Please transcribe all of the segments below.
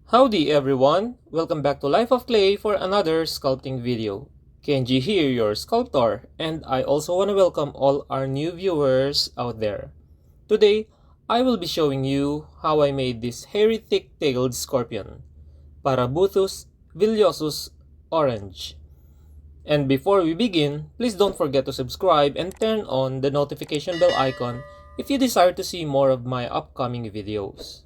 Howdy everyone! Welcome back to Life of Clay for another sculpting video. Kenji here, your sculptor, and I also want to welcome all our new viewers out there. Today, I will be showing you how I made this hairy thick-tailed scorpion, Parabuthus villosus orange. And before we begin, please don't forget to subscribe and turn on the notification bell icon if you desire to see more of my upcoming videos.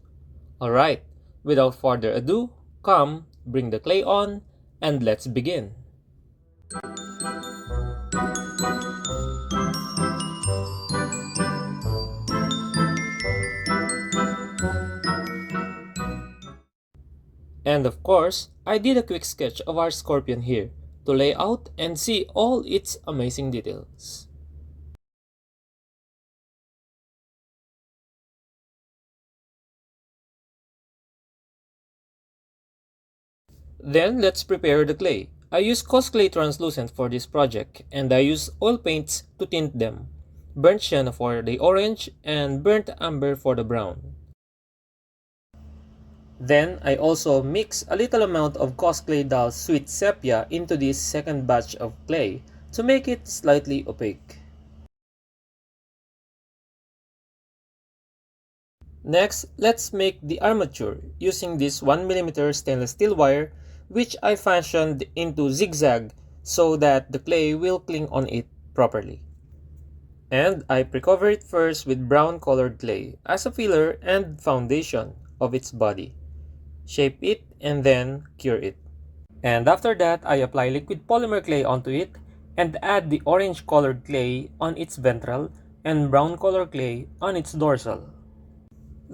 Alright, without further ado, come, bring the clay on, and let's begin. And of course, I did a quick sketch of our scorpion here to lay out and see all its amazing details. Then let's prepare the clay. I use Clay translucent for this project and I use oil paints to tint them. Burnt sienna for the orange and burnt umber for the brown. Then I also mix a little amount of Clay Doll's sweet sepia into this second batch of clay to make it slightly opaque. Next, let's make the armature using this 1mm stainless steel wire which I fashioned into zigzag so that the clay will cling on it properly. And I pre-cover it first with brown colored clay as a filler and foundation of its body. Shape it and then cure it. And after that, I apply liquid polymer clay onto it and add the orange colored clay on its ventral and brown colored clay on its dorsal.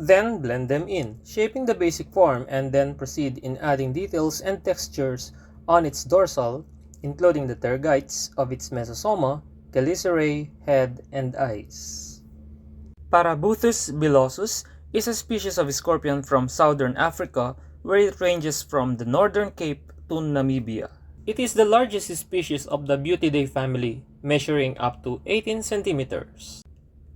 Then blend them in, shaping the basic form, and then proceed in adding details and textures on its dorsal, including the tergites of its mesosoma, chelicerae, head, and eyes. Parabuthus villosus is a species of scorpion from southern Africa where it ranges from the northern Cape to Namibia. It is the largest species of the Beautidae family, measuring up to 18 centimeters.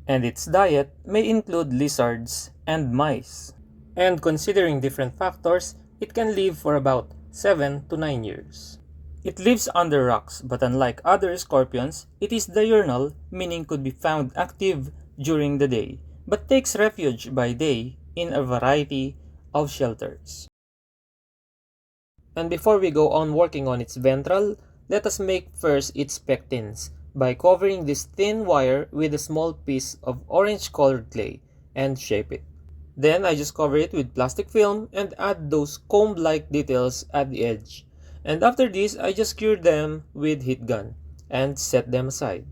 And its diet may include lizards and mice. And considering different factors, it can live for about 7 to 9 years. It lives under rocks, but unlike other scorpions, it is diurnal, meaning could be found active during the day, but takes refuge by day in a variety of shelters. And before we go on working on its ventral, let us make first its pectins by covering this thin wire with a small piece of orange colored clay and shape it. Then I just cover it with plastic film and add those comb-like details at the edge. And after this, I just cure them with heat gun and set them aside.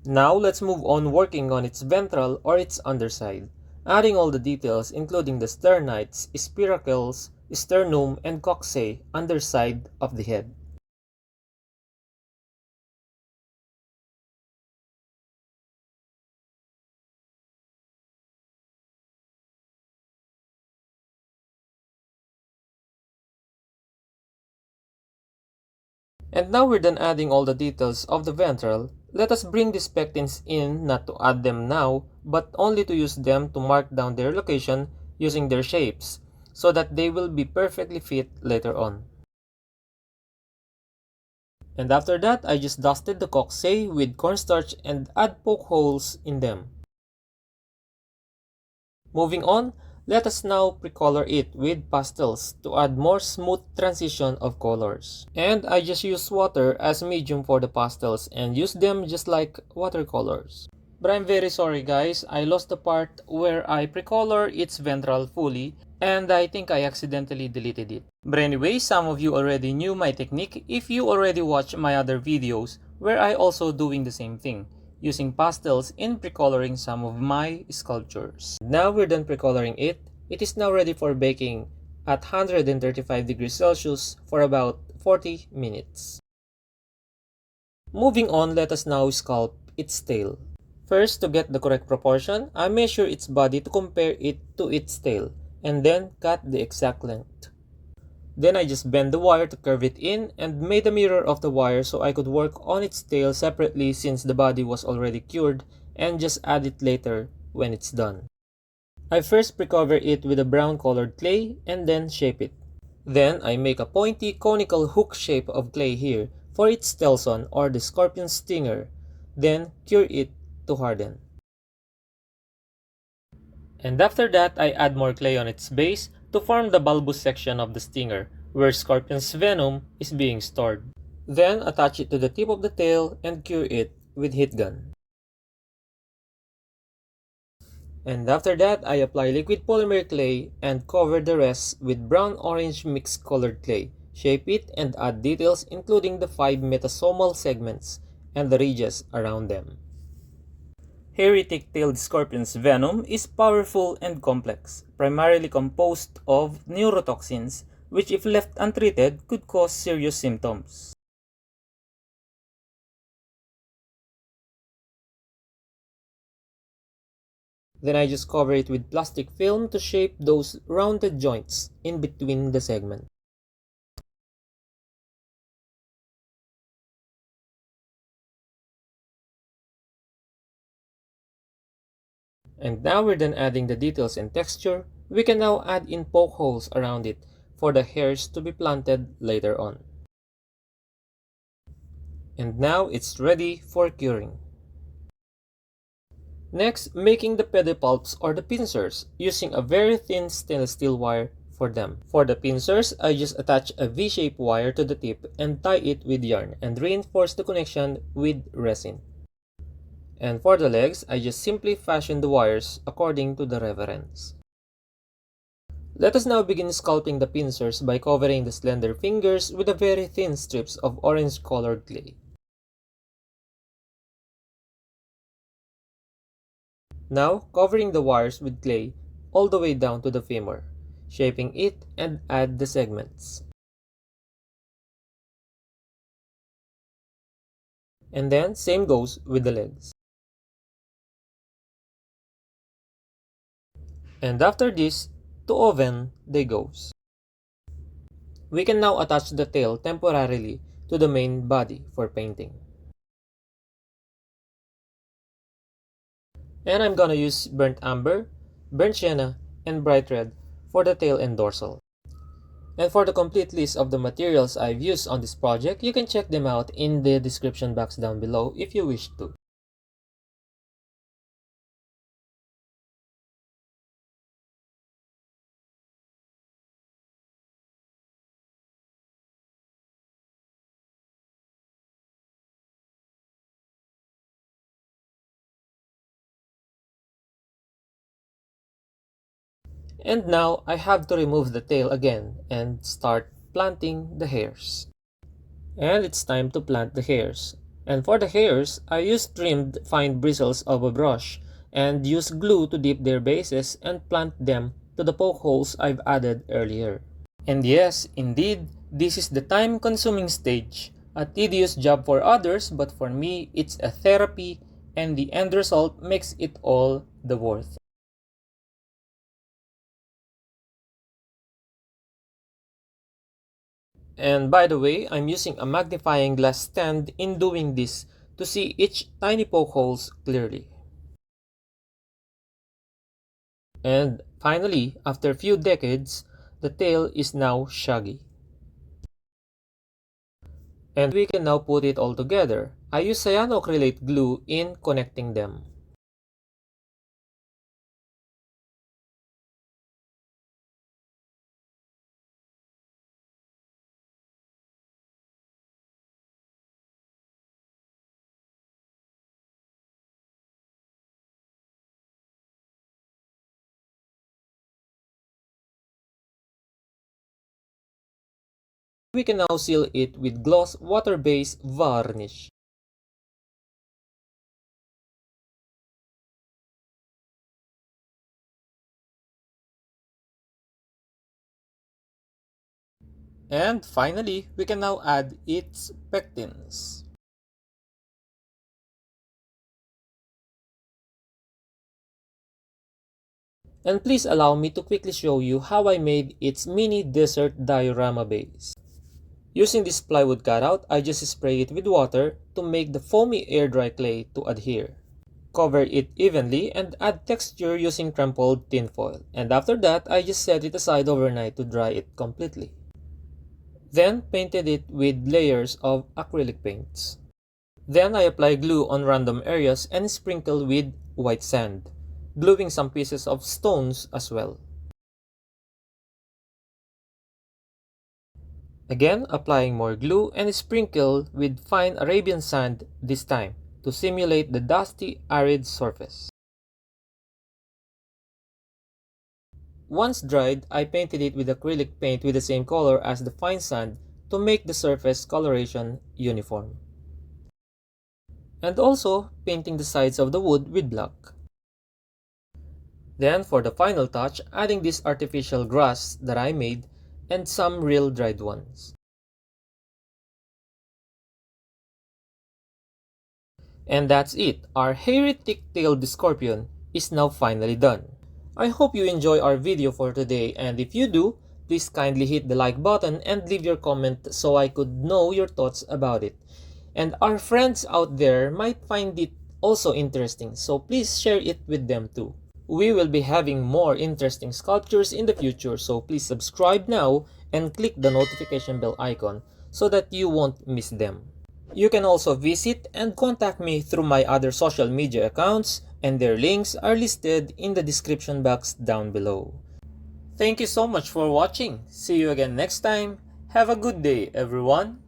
Now let's move on working on its ventral or its underside, adding all the details including the sternites, spiracles, sternum, and coccyx underside of the head. And now we're done adding all the details of the ventral. Let us bring these pectins in, not to add them now, but only to use them to mark down their location using their shapes, so that they will be perfectly fit later on. And after that, I just dusted the coccyx with cornstarch and add poke holes in them. Moving on, let us now pre-color it with pastels to add more smooth transition of colors. And I just use water as medium for the pastels and use them just like watercolors. But I'm very sorry guys, I lost the part where I pre-color its ventral fully and I think I accidentally deleted it. But anyway, some of you already knew my technique if you already watched my other videos where I also doing the same thing, using pastels in pre-coloring some of my sculptures. Now we're done pre-coloring it. It is now ready for baking at 135 degrees Celsius for about 40 minutes. Moving on, let us now sculpt its tail. First, to get the correct proportion, I measure its body to compare it to its tail, and then cut the exact length. Then I just bend the wire to curve it in and made a mirror of the wire so I could work on its tail separately since the body was already cured and just add it later when it's done. I first pre-cover it with a brown colored clay and then shape it. Then I make a pointy conical hook shape of clay here for its telson or the scorpion stinger, then cure it to harden. And after that I add more clay on its base to form the bulbous section of the stinger, where scorpion's venom is being stored. Then attach it to the tip of the tail and cure it with heat gun. And after that, I apply liquid polymer clay and cover the rest with brown-orange mixed colored clay. Shape it and add details including the 5 metasomal segments and the ridges around them. Heretic-tailed scorpion's venom is powerful and complex, primarily composed of neurotoxins, which if left untreated could cause serious symptoms. Then I just cover it with plastic film to shape those rounded joints in between the segments. And now we're done adding the details and texture, we can now add in poke holes around it for the hairs to be planted later on. And now it's ready for curing. Next, making the pedipalps or the pincers, using a very thin stainless steel wire for them. For the pincers, I just attach a V-shaped wire to the tip and tie it with yarn and reinforce the connection with resin. And for the legs, I just simply fashion the wires according to the reference. Let us now begin sculpting the pincers by covering the slender fingers with a very thin strips of orange colored clay. Now, covering the wires with clay all the way down to the femur, shaping it and add the segments. And then, same goes with the legs. And after this, to oven they goes. We can now attach the tail temporarily to the main body for painting. And I'm gonna use burnt umber, burnt sienna, and bright red for the tail and dorsal. And for the complete list of the materials I've used on this project, you can check them out in the description box down below if you wish to. And now I have to remove the tail again and start planting the hairs. And it's time to plant the hairs. And for the hairs, I use trimmed fine bristles of a brush and use glue to dip their bases and plant them to the poke holes I've added earlier. And yes, indeed, this is the time-consuming stage. A tedious job for others, but for me, it's a therapy and the end result makes it all the worth. And by the way, I'm using a magnifying glass stand in doing this to see each tiny poke holes clearly. And finally, after a few decades, the tail is now shaggy. And we can now put it all together. I use cyanoacrylate glue in connecting them. We can now seal it with gloss water-based varnish. And finally, we can now add its pectins. And please allow me to quickly show you how I made its mini desert diorama base. Using this plywood cutout, I just spray it with water to make the foamy air dry clay to adhere. Cover it evenly and add texture using crumpled tinfoil. And after that, I just set it aside overnight to dry it completely. then painted it with layers of acrylic paints. Then I apply glue on random areas and sprinkle with white sand, gluing some pieces of stones as well. Again, applying more glue and sprinkle with fine Arabian sand this time to simulate the dusty, arid surface. Once dried, I painted it with acrylic paint with the same color as the fine sand to make the surface coloration uniform. And also painting the sides of the wood with black. Then for the final touch, adding this artificial grass that I made and some real dried ones. And that's it, our hairy thick-tailed scorpion is now finally done. I hope you enjoy our video for today, and if you do, please kindly hit the like button and leave your comment so I could know your thoughts about it. And our friends out there might find it also interesting, so please share it with them too. We will be having more interesting sculptures in the future, so please subscribe now and click the notification bell icon so that you won't miss them. You can also visit and contact me through my other social media accounts, and their links are listed in the description box down below. Thank you so much for watching. See you again next time. Have a good day, everyone.